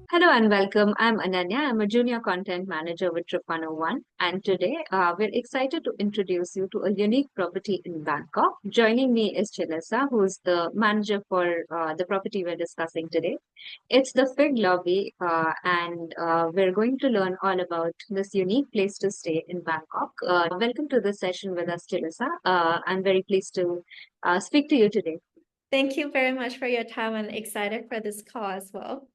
Hello and welcome. I'm Ananya. I'm a junior content manager with Trip 101. And today we're excited to introduce you to a unique property in Bangkok. Joining me is Chalisa, who's the manager for the property we're discussing today. It's the Fig Lobby, and we're going to learn all about this unique place to stay in Bangkok. Welcome to this session with us, Chalisa. I'm very pleased to speak to you today. Thank you very much for your time. I'm excited for this call as well.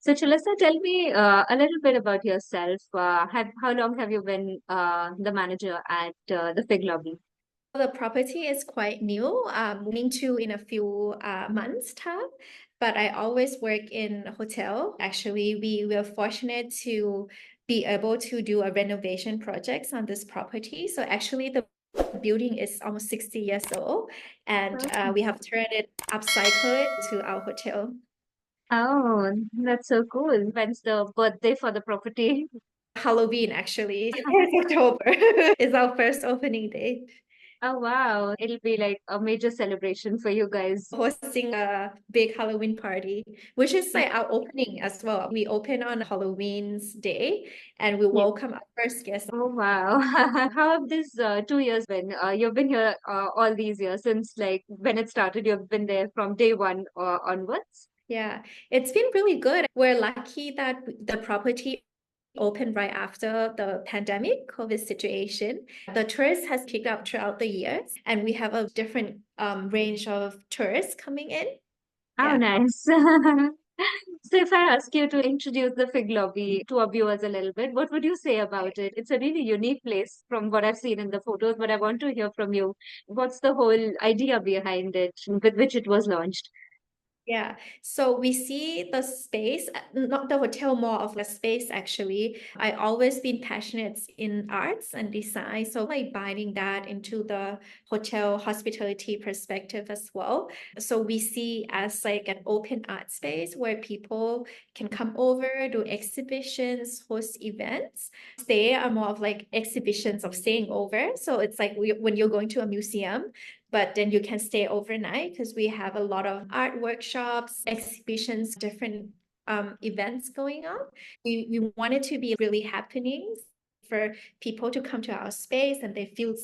So, Chalisa, tell me a little bit about yourself. How long have you been the manager at the Fig Lobby? The property is quite new, moving to in a few months' time, but I always work in a hotel. Actually, we were fortunate to be able to do a renovation projects on this property. So actually, the building is almost 60 years old, and we have turned it, upcycle it to our hotel. Oh, that's so cool. When's the birthday for the property? Halloween, actually, 4th October is our first opening date. Oh, wow. It'll be like a major celebration for you guys. Hosting a big Halloween party, which is like our opening as well. We open on Halloween's day and we Yeah. welcome our first guest. Oh, wow. How have these 2 years been? You've been here all these years since like when it started, you've been there from day one onwards. Yeah, it's been really good. We're lucky that the property opened right after the pandemic COVID situation. The tourists has picked up throughout the years, and we have a different range of tourists coming in. Oh, Yeah. nice. So if I ask you to introduce the Fig Lobby to our viewers a little bit, what would you say about it? It's a really unique place from what I've seen in the photos, but I want to hear from you. What's the whole idea behind it with which it was launched? Yeah, so we see the space, not the hotel, more of a space actually. I always been passionate in arts and design, so like binding that into the hotel hospitality perspective as well. So we see as like an open art space where people can come over, do exhibitions, host events. Stay are more of like exhibitions of staying over. So it's like when you're going to a museum, but then you can stay overnight because we have a lot of art workshops, exhibitions, different events going on. We want it to be really happenings for people to come to our space and they feel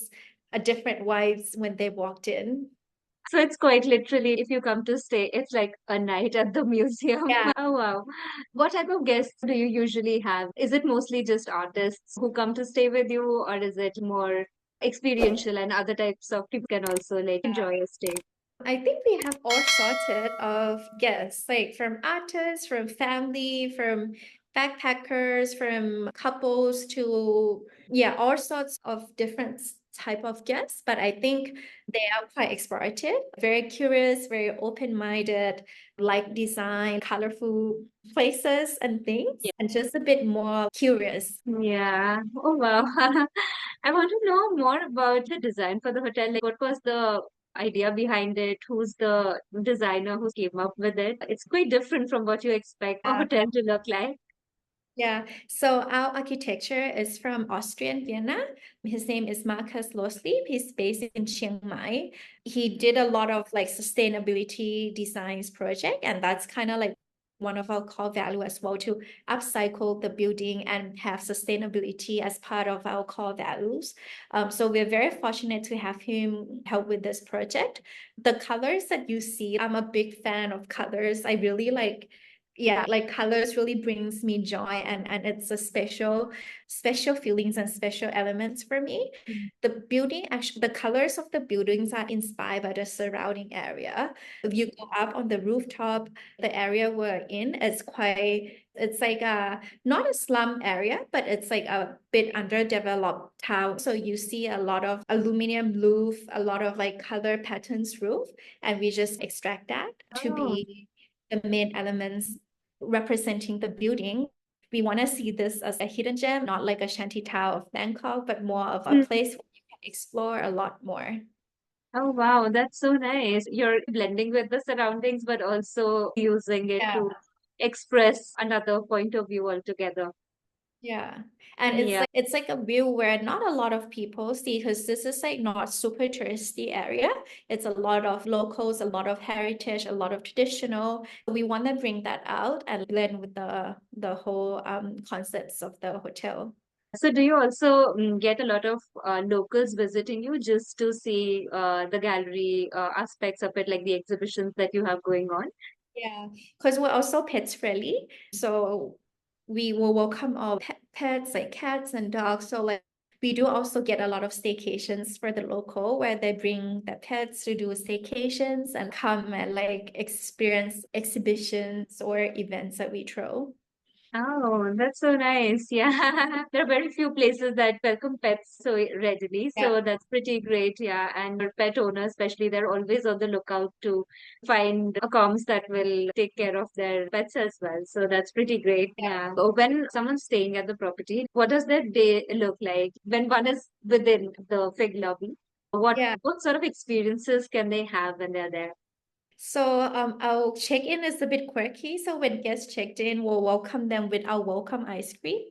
a different vibes when they walked in. So it's quite literally, if you come to stay, it's like a night at the museum. Yeah. Oh, wow. What type of guests do you usually have? Is it mostly just artists who come to stay with you, or is it more experiential and other types of people can also like enjoy a stay? I think we have all sorted of guests, like from artists, from family, from backpackers, from couples to yeah, all sorts of different type of guests. But I think they are quite explorative, very curious, very open-minded, like design, colorful places and things, and just a bit more curious. Yeah. Oh, wow. I want to know more about the design for the hotel. Like, what was the idea behind it? Who's the designer who came up with it? It's quite different from what you expect a hotel to look like. Yeah, so our architecture is from Austrian Vienna. His name is Marcus Loslieb. He's based in Chiang Mai. He did a lot of like sustainability designs project, and that's kind of like one of our core value as well to upcycle the building and have sustainability as part of our core values. So we're very fortunate to have him help with this project. The colors that you see, I'm a big fan of colors. I really like yeah, like colors really brings me joy and it's a special feelings and special elements for me. The building actually the colors of the buildings are inspired by the surrounding area. If you go up on the rooftop, the area we're in is quite it's like a not a slum area, but it's like a bit underdeveloped town. So you see a lot of aluminum roof, a lot of like color patterns roof, and we just extract that to Oh. be the main elements representing the building. We want to see this as a hidden gem, not like a shanty town of Bangkok, but more of a place where you can explore a lot more. Oh, wow, that's so nice. You're blending with the surroundings, but also using it Yeah. to express another point of view altogether. Yeah. And Yeah. it's like a view where not a lot of people see because this is like not super touristy area. It's a lot of locals, a lot of heritage, a lot of traditional. We want to bring that out and blend with the whole concepts of the hotel. So do you also get a lot of locals visiting you just to see the gallery aspects of it, like the exhibitions that you have going on? Yeah, because we're also pets friendly. So we will welcome all pets like cats and dogs. So like we do also get a lot of staycations for the local where they bring their pets to do staycations and come and like experience exhibitions or events that we throw. Oh, that's so nice. Yeah. There are very few places that welcome pets so readily. Yeah. So that's pretty great. Yeah. And your pet owners, especially, they're always on the lookout to find accounts that will take care of their pets as well. So that's pretty great. Yeah. So when someone's staying at the property, what does their day look like when one is within the fig lobby? Yeah. What sort of experiences can they have when they're there? So our check-in is a bit quirky. So when guests checked in, we'll welcome them with our welcome ice cream.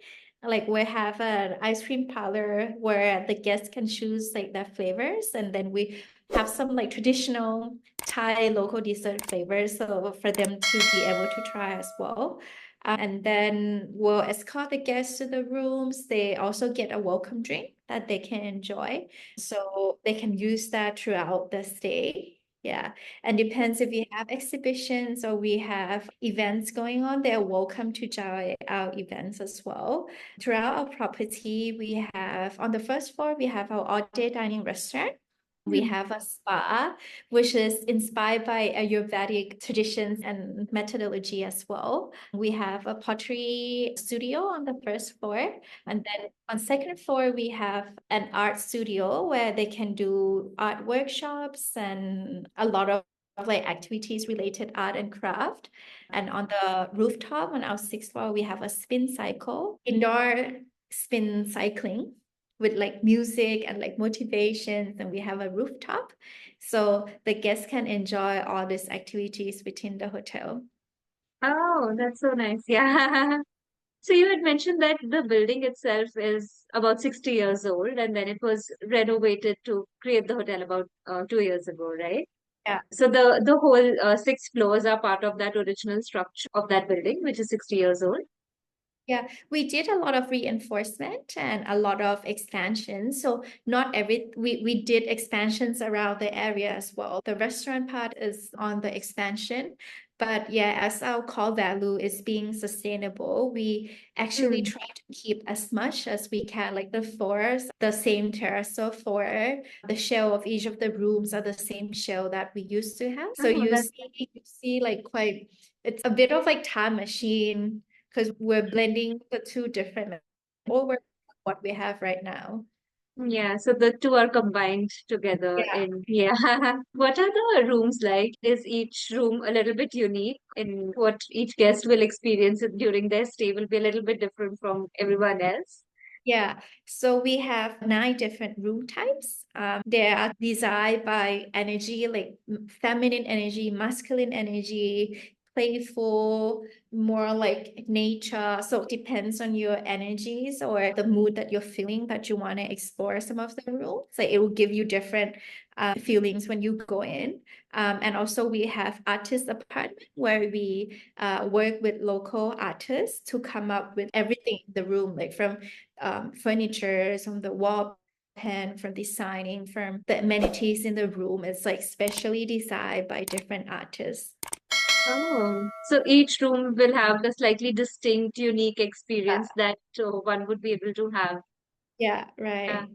Like we have an ice cream parlor where the guests can choose like their flavors, and then we have some like traditional Thai local dessert flavors, so for them to be able to try as well. And then we'll escort the guests to the rooms. They also get a welcome drink that they can enjoy, so they can use that throughout the stay. Yeah. And depends if we have exhibitions or we have events going on, they're welcome to join our events as well. Throughout our property, we have on the first floor, we have our all-day dining restaurant. We have a spa, which is inspired by Ayurvedic traditions and methodology as well. We have a pottery studio on the first floor. And then on second floor, we have an art studio where they can do art workshops and a lot of like activities related art and craft. And on the rooftop on our sixth floor, we have a spin cycle, indoor spin cycling with like music and like motivations, and we have a rooftop so the guests can enjoy all these activities within the hotel. Oh, that's so nice. Yeah. So you had mentioned that the building itself is about 60 years old and then it was renovated to create the hotel about 2 years ago, right? Yeah. So the whole six floors are part of that original structure of that building, which is 60 years old. Yeah, we did a lot of reinforcement and a lot of expansion. So not every we did expansions around the area as well. The restaurant part is on the expansion, but yeah, as our core value is being sustainable, we actually Hmm. try to keep as much as we can, like the floors, the same terrazzo floor, the shell of each of the rooms are the same shell that we used to have. So Oh, that's you see like quite it's a bit of like time machine because we're blending the two different over what we have right now. yeah. So the two are combined together Yeah. in yeah. What are the rooms like? Is each room a little bit unique in what each guest will experience during their stay will be a little bit different from everyone else? Yeah, so we have 9 different room types. They are designed by energy, like feminine energy, masculine energy, playful, more like nature. So it depends on your energies or the mood that you're feeling that you want to explore some of the rooms. So it will give you different feelings when you go in. And also we have artist apartment where we work with local artists to come up with everything in the room, like from furniture, from the wall pen, from designing, from the amenities in the room. It's like specially designed by different artists. Oh, so each room will have a slightly distinct, unique Yeah, experience that one would be able to have. yeah, Yeah, right.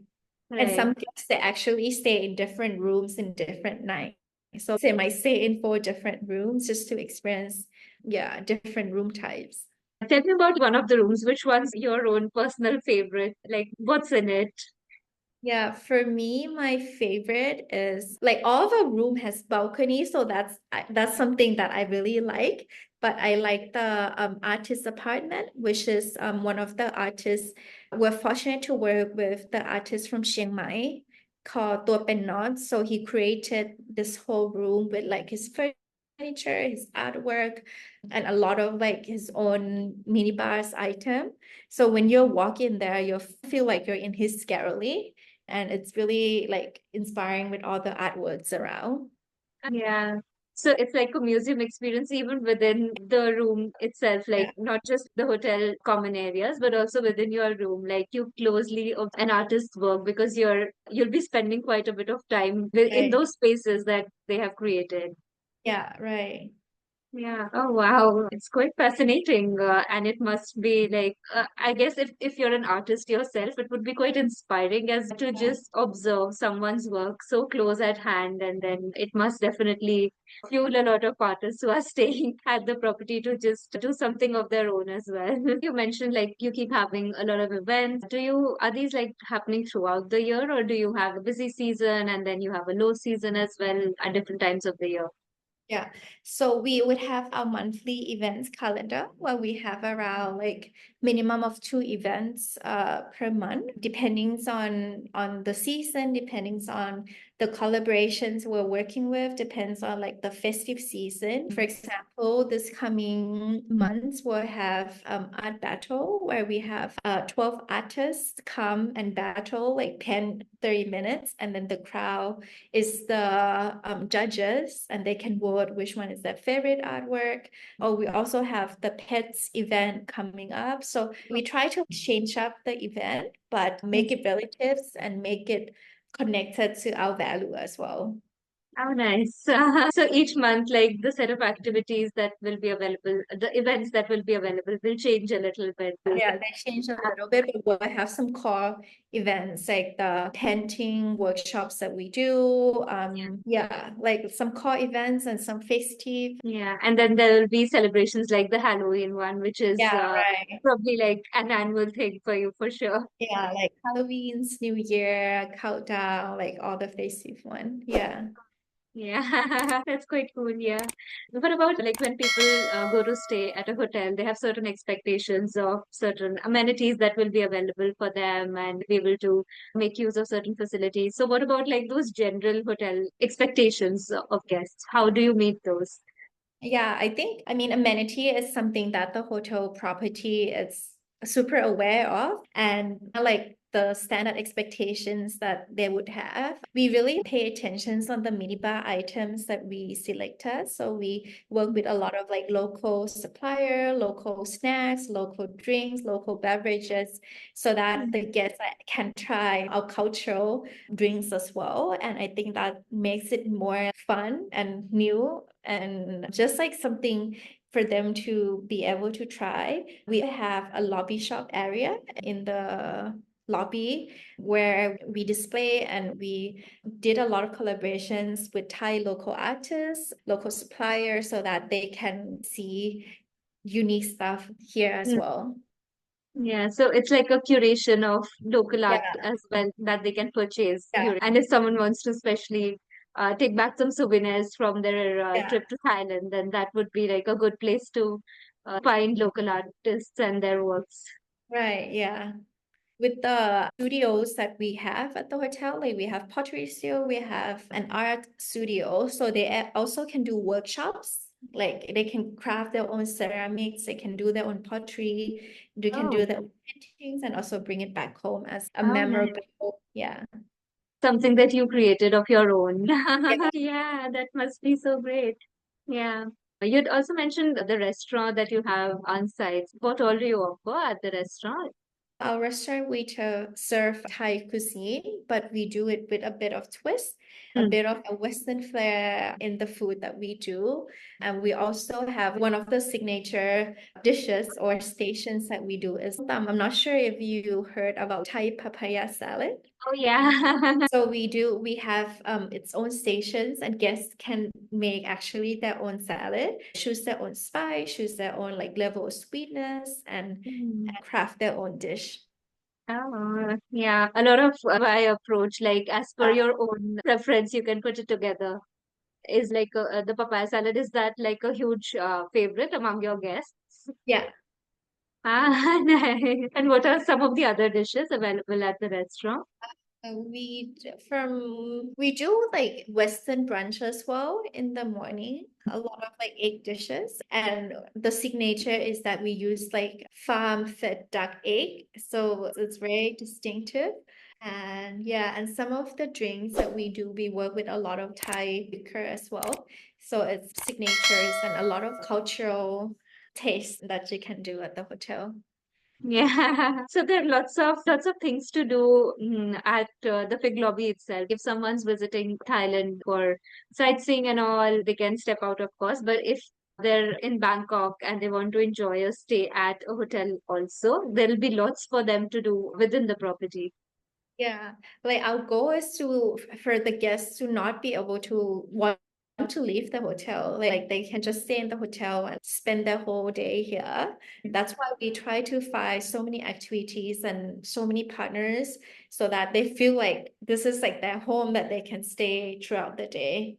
And right. some guests they actually stay in different rooms in different nights. So they might stay in 4 different rooms just to experience, yeah, different room types. Tell me about one of the rooms. Which one's your own personal favorite? Like, what's in it? Yeah, for me, my favorite is like all of our room has balcony, so that's something that I really like. But I like the artist apartment, which is one of the artists. We're fortunate to work with the artist from Chiang Mai called Tua Pen Not. So he created this whole room with like his furniture furniture, his artwork, and a lot of like his own mini bars item. So when you walk in there, you feel like you're in his gallery, and it's really like inspiring with all the artworks around. Yeah. So it's like a museum experience even within the room itself, like Yeah, not just the hotel common areas, but also within your room. Like you closely observe an artist's work because you'll be spending quite a bit of time in right. those spaces that they have created. Yeah, right. Yeah. Oh, wow. It's quite fascinating. And it must be like, I guess if you're an artist yourself, it would be quite inspiring as to Yeah. just observe someone's work so close at hand. And then it must definitely fuel a lot of artists who are staying at the property to just do something of their own as well. You mentioned like you keep having a lot of events. Are these like happening throughout the year, or do you have a busy season and then you have a low season as well at different times of the year? Yeah, so we would have our monthly events calendar where we have around like minimum of 2 events per month, depending on the season, depending on the collaborations we're working with, depends on like the festive season. For example, this coming months we'll have art battle where we have 12 artists come and battle like 10-30 minutes, and then the crowd is the judges, and they can vote which one is their favorite artwork. Or we also have the pets event coming up. So we try to change up the event, but make it relatives and make it connected to our value as well. Oh, nice. So each month, like the set of activities that will be available, the events that will be available will change a little bit. Yeah, they changed a little bit, but we'll have some core events like the painting workshops that we do. Yeah, like some core events and some festive. Yeah, and then there will be celebrations like the Halloween one, which is Yeah, right. probably like an annual thing for you for sure. Yeah, like Halloween's, New Year, countdown, like all the festive one. Yeah. Yeah, that's quite cool. Yeah. What about like when people go to stay at a hotel, they have certain expectations of certain amenities that will be available for them and be able to make use of certain facilities. So, what about like those general hotel expectations of guests? How do you meet those? Yeah, I mean, amenity is something that the hotel property is super aware of, and like the standard expectations that they would have. We really pay attention on the minibar items that we selected. So we work with a lot of like local supplier, local snacks, local drinks, local beverages, so that the guests can try our cultural drinks as well. And I think that makes it more fun and new and just like something for them to be able to try. We have a lobby shop area in the lobby where we display, and we did a lot of collaborations with Thai local artists, local suppliers, so that they can see unique stuff here as Mm. well. Yeah, so it's like a curation of local art Yeah, as well that they can purchase yeah, during. And if someone wants to especially take back some souvenirs from their yeah, trip to Thailand, then that would be like a good place to find local artists and their works. right, yeah. With the studios that we have at the hotel, like we have pottery studio, we have an art studio, so they also can do workshops. Like they can craft their own ceramics, they can do their own pottery, they can Oh, do their own paintings, and also bring it back home as a oh, nice. memorable, yeah. Something that you created of your own. Yeah. Yeah, that must be so great. Yeah. You'd also mentioned the restaurant that you have on site. What all do you offer at the restaurant? Our restaurant waiter serve Thai cuisine, but we do it with a bit of twist, a Hmm. bit of a Western flair in the food that we do. And we also have one of the signature dishes or stations that we do is I'm not sure if you heard about Thai papaya salad. Oh, yeah. So we have its own stations, and guests can make actually their own salad, choose their own spice, choose their own like level of sweetness, Hmm. and craft their own dish. Oh, yeah. A lot of my approach, like as per your own preference, you can put it together. Is like the papaya salad, is that like a huge favorite among your guests? Yeah. Ah, nice. And what are some of the other dishes available at the restaurant? We do like Western brunch as well in the morning. A lot of like egg dishes, and the signature is that we use like farm-fed duck egg, so it's very distinctive. And yeah, and some of the drinks that we do, we work with a lot of Thai liquor as well. So it's signatures and a lot of cultural taste that you can do at the hotel. Yeah. So there are lots of things to do at the Fig Lobby itself. If someone's visiting Thailand for sightseeing and all, they can step out, of course. But if they're in Bangkok and they want to enjoy a stay at a hotel also, there'll be lots for them to do within the property. Yeah, like our goal is to for the guests to not be able to want to leave the hotel. Like they can just stay in the hotel and spend their whole day here. That's why we try to find so many activities and so many partners so that they feel like this is like their home that they can stay throughout the day.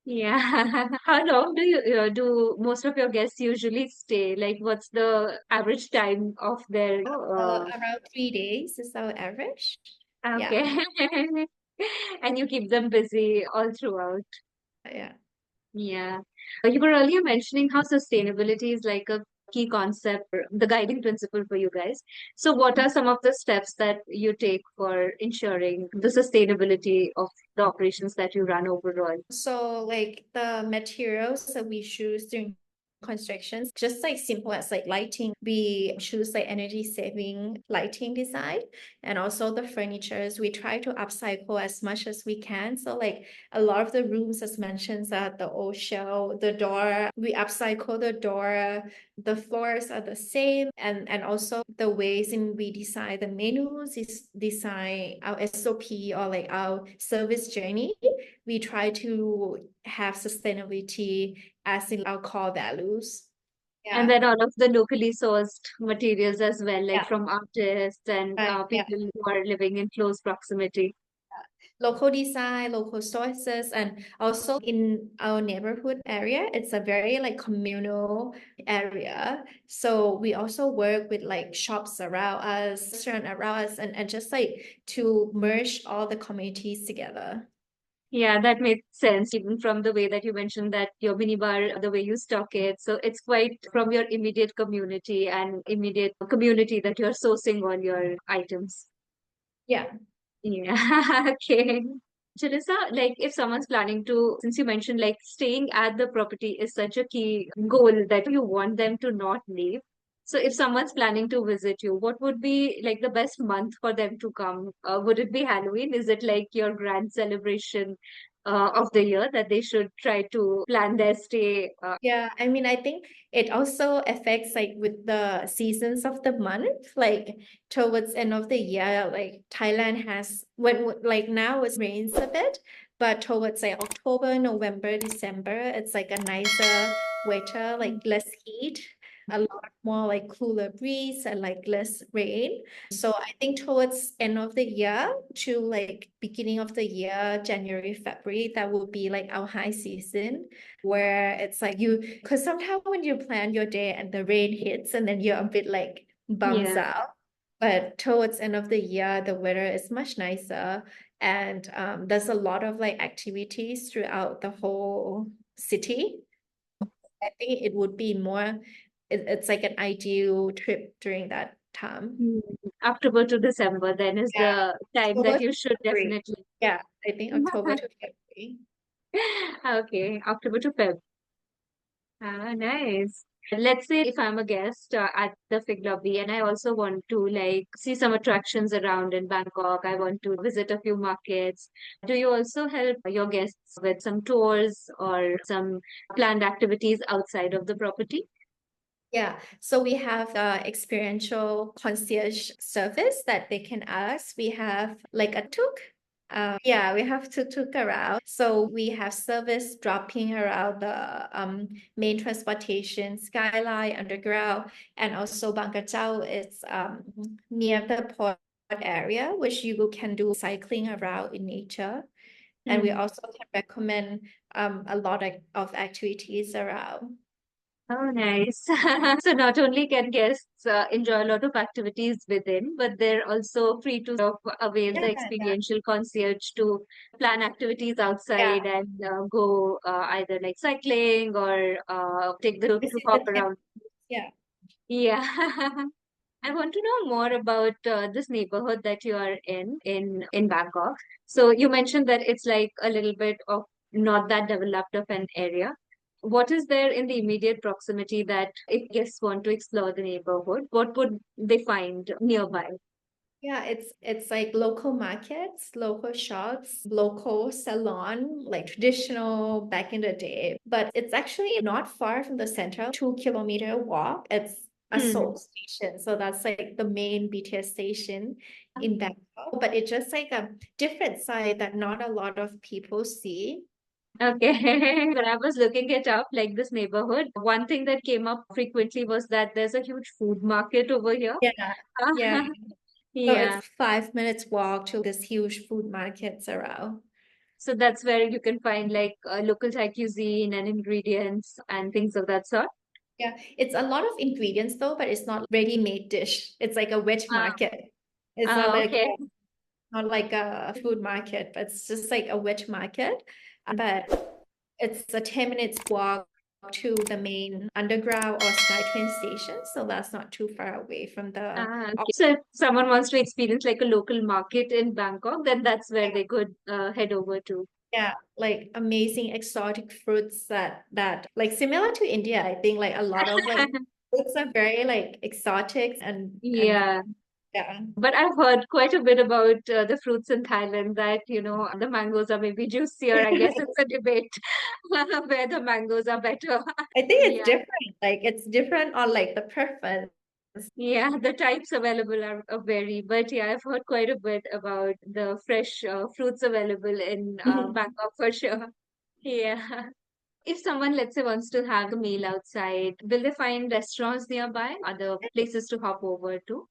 Yeah. How long do most of your guests usually stay? Like, what's the average time of their Around 3 days is our average. Yeah, okay. And you keep them busy all throughout. yeah. Yeah. You were earlier mentioning how sustainability is like a key concept, or the guiding principle for you guys. So, what are some of the steps that you take for ensuring the sustainability of the operations that you run overall? So like the materials that we choose during constructions, just like simple as like lighting, we choose like energy saving lighting design, and also the furnitures we try to upcycle as much as we can. So like a lot of the rooms as mentioned are the old shell, the door, we upcycle the door, the floors are the same, and also the ways in we design the menus is design our SOP or like our service journey. We try to have sustainability as in our core values. And Yeah, then all of the locally sourced materials as well, like yeah, from artists and right, yeah. people who are living in close proximity. Local design, local sources, and also in our neighborhood area, it's a very like communal area. So we also work with like shops around us, restaurant around us, and just like to merge all the communities together. Yeah, that makes sense, even from the way that you mentioned that your minibar, the way you stock it. So it's quite from your immediate community and immediate community that you're sourcing all your items. Yeah. Yeah, okay. Chalisa, like if someone's planning to, since you mentioned like staying at the property is such a key goal that you want them to not leave. So if someone's planning to visit you, what would be like the best month for them to come? Would it be Halloween? Is it like your grand celebration of the year that they should try to plan their stay? Yeah, I mean, I think it also affects like with the seasons of the month, like towards end of the year, like Thailand has when like now it rains a bit, but towards like October, November, December, it's like a nicer weather, like less heat, a lot more like cooler breeze and like less rain. So I think towards end of the year to like beginning of the year, January, February, that will be like our high season where it's like you, because sometimes when you plan your day and the rain hits and then you're a bit like bums Yeah. out. But towards end of the year, the weather is much nicer, and there's a lot of like activities throughout the whole city. I think it would be more, it's like an ideal trip during that time. Mm, October to December, then is Yeah, the time October that to you should February. definitely. Yeah, I think October to February. Okay, October to Feb. Ah, nice. Let's say if I'm a guest at the Fig Lobby and I also want to like see some attractions around in Bangkok, I want to visit a few markets. Do you also help your guests with some tours or some planned activities outside of the property? Yeah, so we have the experiential concierge service that they can ask. We have like a tuk. Yeah, we have to tuk around. So we have service dropping around the main transportation, Skyline, Underground, and also Bangkachao is near the port area, which you can do cycling around in nature. And we Hmm. also can recommend a lot of activities around. Oh, nice. So not only can guests enjoy a lot of activities within, but they're also free to sort of avail Yeah, the yeah, experiential concierge to plan activities outside yeah. and go either like cycling or take the group to Visit the hop temple. around. Yeah. Yeah. I want to know more about this neighborhood that you are in Bangkok. So you mentioned that it's like a little bit of not that developed of an area. What is there in the immediate proximity that if guests want to explore the neighborhood, what would they find nearby? Yeah, it's like local markets, local shops, local salon, like traditional back in the day. But it's actually not far from the center, 2 kilometer walk. It's a Hmm. Seoul station. So that's like the main BTS station in Bangkok. But it's just like a different side that not a lot of people see. Okay. When I was looking it up, like this neighborhood, one thing that came up frequently was that there's a huge food market over here. Yeah. Yeah. So Yeah. it's 5 minutes walk to this huge food markets around. So that's where you can find like local Thai cuisine and ingredients and things of that sort. Yeah, it's a lot of ingredients though, but it's not ready-made dish. It's like a veg Ah, market. It's not like okay. not like a food market, but it's just like a veg market. But it's a 10 minutes walk to the main underground or SkyTrain station, so that's not too far away from the Okay. So if someone wants to experience like a local market in Bangkok, then that's where they could head over to. yeah, like amazing exotic fruits that like similar to India, I think like a lot of like fruits are very like exotic and Yeah. yeah. But I've heard quite a bit about the fruits in Thailand that, the mangoes are maybe juicier. I guess it's a debate where the mangoes are better. I think it's Yeah. different. Like it's different on like the preference. Yeah, the types available are vary, but yeah, I've heard quite a bit about the fresh fruits available in Bangkok for sure. Yeah. If someone, let's say, wants to have a meal outside, will they find restaurants nearby, other places to hop over to?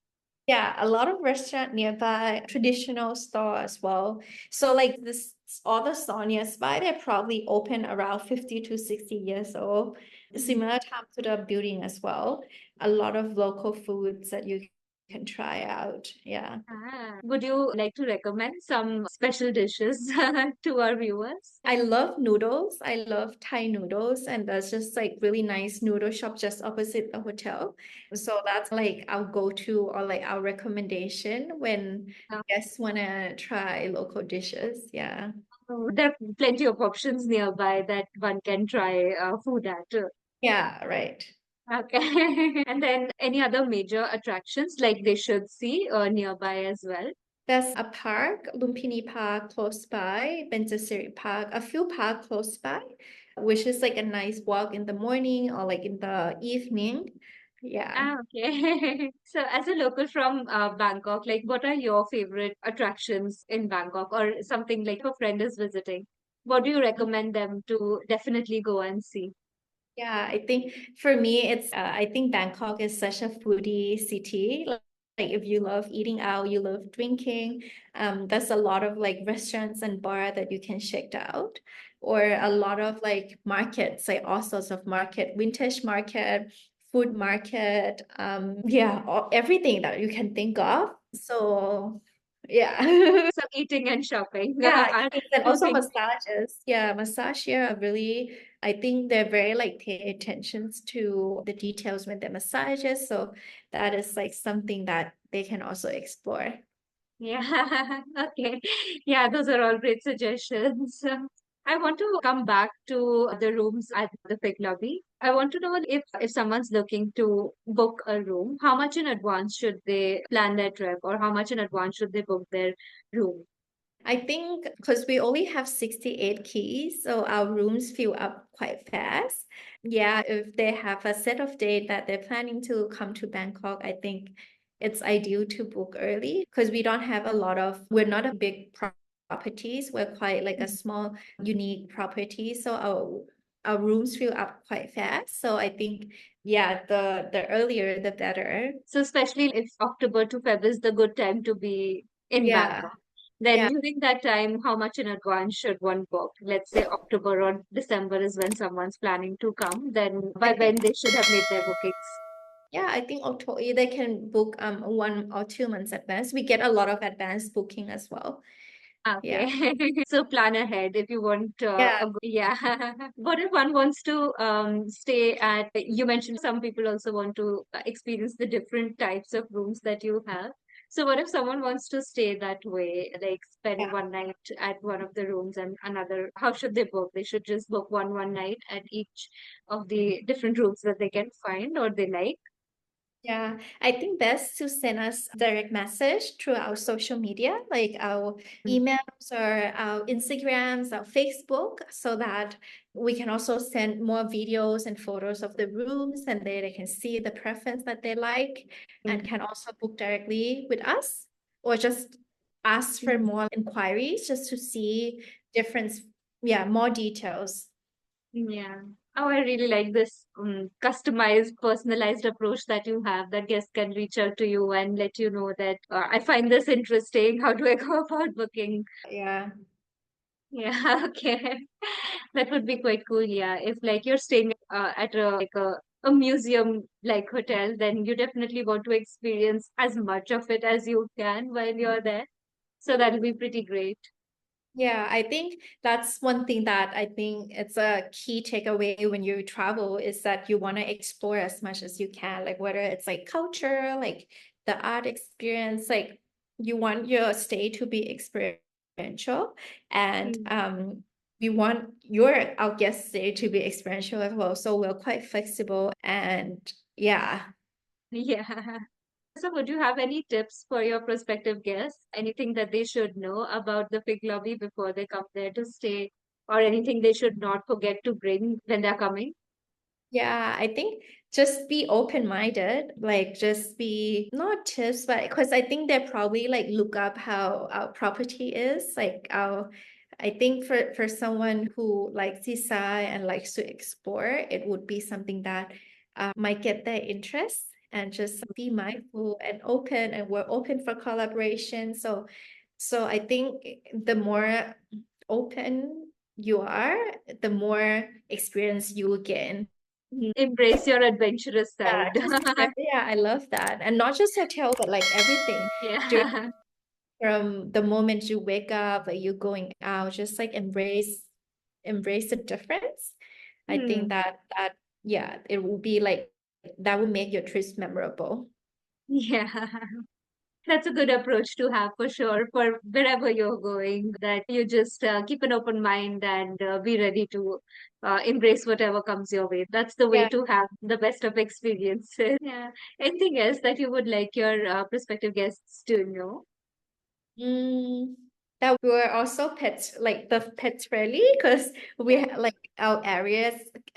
Yeah, a lot of restaurant nearby, traditional store as well. So like this, all the store nearby, they're probably open around 50 to 60 years old. Mhm. Similar time to the building as well. A lot of local foods that you can try out. Yeah. Would you like to recommend some special dishes to our viewers? I love noodles. I love Thai noodles, and there's just like really nice noodle shop just opposite the hotel. So that's like our go-to or like our recommendation when guests want to try local dishes. Yeah. There are plenty of options nearby that one can try food at. Yeah, right. Okay. And then any other major attractions like they should see nearby as well? There's a park, Lumpini Park close by, Benjasiri Park, a few park close by, which is like a nice walk in the morning or like in the evening. Yeah. Okay. So as a local from Bangkok, like what are your favorite attractions in Bangkok or something like a friend is visiting? What do you recommend them to definitely go and see? Yeah, I think for me, I think Bangkok is such a foodie city. Like if you love eating out, you love drinking, there's a lot of like restaurants and bar that you can check out, or a lot of like markets, like all sorts of market, vintage market, food market, yeah, everything that you can think of. So yeah. So eating and shopping Yeah, are eatings and two also things. massages. Yeah, massage here are really, I think they're very like pay attention to the details when they massages. So that is like something that they can also explore. Yeah. Okay. Yeah, those are all great suggestions. I want to come back to the rooms at the Fig Lobby. I want to know if someone's looking to book a room, how much in advance should they plan their trip or how much in advance should they book their room? I think because we only have 68 keys, so our rooms fill up quite fast. Yeah, if they have a set of date that they're planning to come to Bangkok, I think it's ideal to book early because we're not a big properties. We're quite like a small, unique property. So our rooms fill up quite fast. So I think, yeah, the earlier the better. So especially if October to Feb is the good time to be in Yeah. Bangkok. Then Yeah, during that time, how much in advance should one book? Let's say October or December is when someone's planning to come. Then I by think when they should have made their bookings. yeah, I think October they can book 1 or 2 months advance. We get a lot of advance booking as well. Okay. Yeah. So plan ahead if you want Yeah. yeah. What if one wants to stay at, you mentioned some people also want to experience the different types of rooms that you have. So what if someone wants to stay that way, like spend Yeah. one night at one of the rooms and another, how should they book? They should just book one night at each of the different rooms that they can find or they like. Yeah, I think best to send us direct message through our social media, like our emails or our Instagrams, our Facebook, so that we can also send more videos and photos of the rooms and they can see the preference that they like and can also book directly with us or just ask for more inquiries just to see difference, yeah, more details. Yeah. Oh, I really like this customized, personalized approach that you have, that guests can reach out to you and let you know that I find this interesting. How do I go about booking? Yeah. Yeah, okay. That would be quite cool. Yeah. If like you're staying at a museum like hotel, then you definitely want to experience as much of it as you can while you're there. So that'll be pretty great. Yeah, I think that's one thing that I think it's a key takeaway when you travel is that you want to explore as much as you can, like whether it's like culture, like the art experience, like you want your stay to be experiential, and Mm. we want our guest stay to be experiential as well. So we're quite flexible and yeah. Yeah. So, would you have any tips for your prospective guests? Anything that they should know about the Fig Lobby before they come there to stay, or anything they should not forget to bring when they're coming? Yeah, I think just be open-minded, like just be not tips, but because I think they probably like look up how our property is. Like our I think for someone who likes design and likes to explore, it would be something that might get their interest and just be mindful and open and we're open for collaboration. So I think the more open you are, the more experience you will gain. Embrace your adventurous Yeah, side. yeah, I love that. And not just hotel, but like everything. During Yeah. from the moment you wake up, like you going out, just like embrace the difference. I think Hmm. that yeah, it will be like that will make your trips memorable. Yeah. That's a good approach to have for sure for wherever you're going, that you just keep an open mind and be ready to embrace whatever comes your way. That's the way Yeah. to have the best of experiences. Yeah. Anything else that you would like your prospective guests to know? Mm, that we were also pets like the pets friendly because we Yeah. like our areas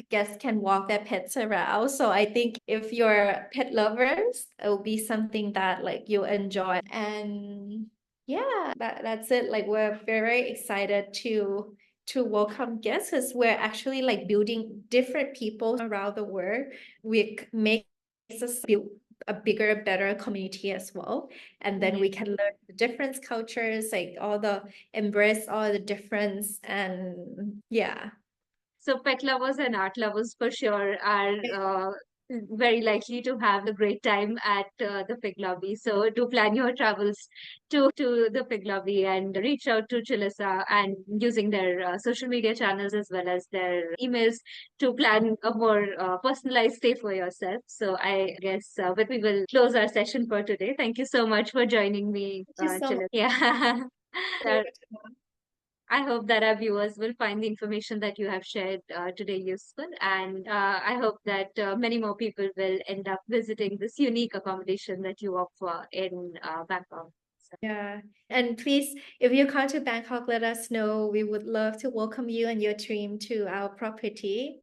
guests can walk their pets around. So I think if you're pet lovers, it will be something that like you'll enjoy. And yeah, that's it. Like we're very excited to welcome guests because we're actually like building different people around the world. We makes us build a bigger, better community as well and then Yeah. we can learn the different cultures like all the embrace all the difference and yeah. So pet lovers and art lovers for sure are very likely to have a great time at the Fig Lobby. So do plan your travels to the Fig Lobby and reach out to Chalisa and using their social media channels as well as their emails to plan a more personalized stay for yourself. So I guess but we will close our session for today. Thank you so much for joining me, Thank you so much. Chalisa. Yeah. Very good to know. I hope that our viewers will find the information that you have shared today useful, and I hope that many more people will end up visiting this unique accommodation that you offer in Bangkok. So, Yeah, and please if you come to Bangkok let us know, we would love to welcome you and your team to our property.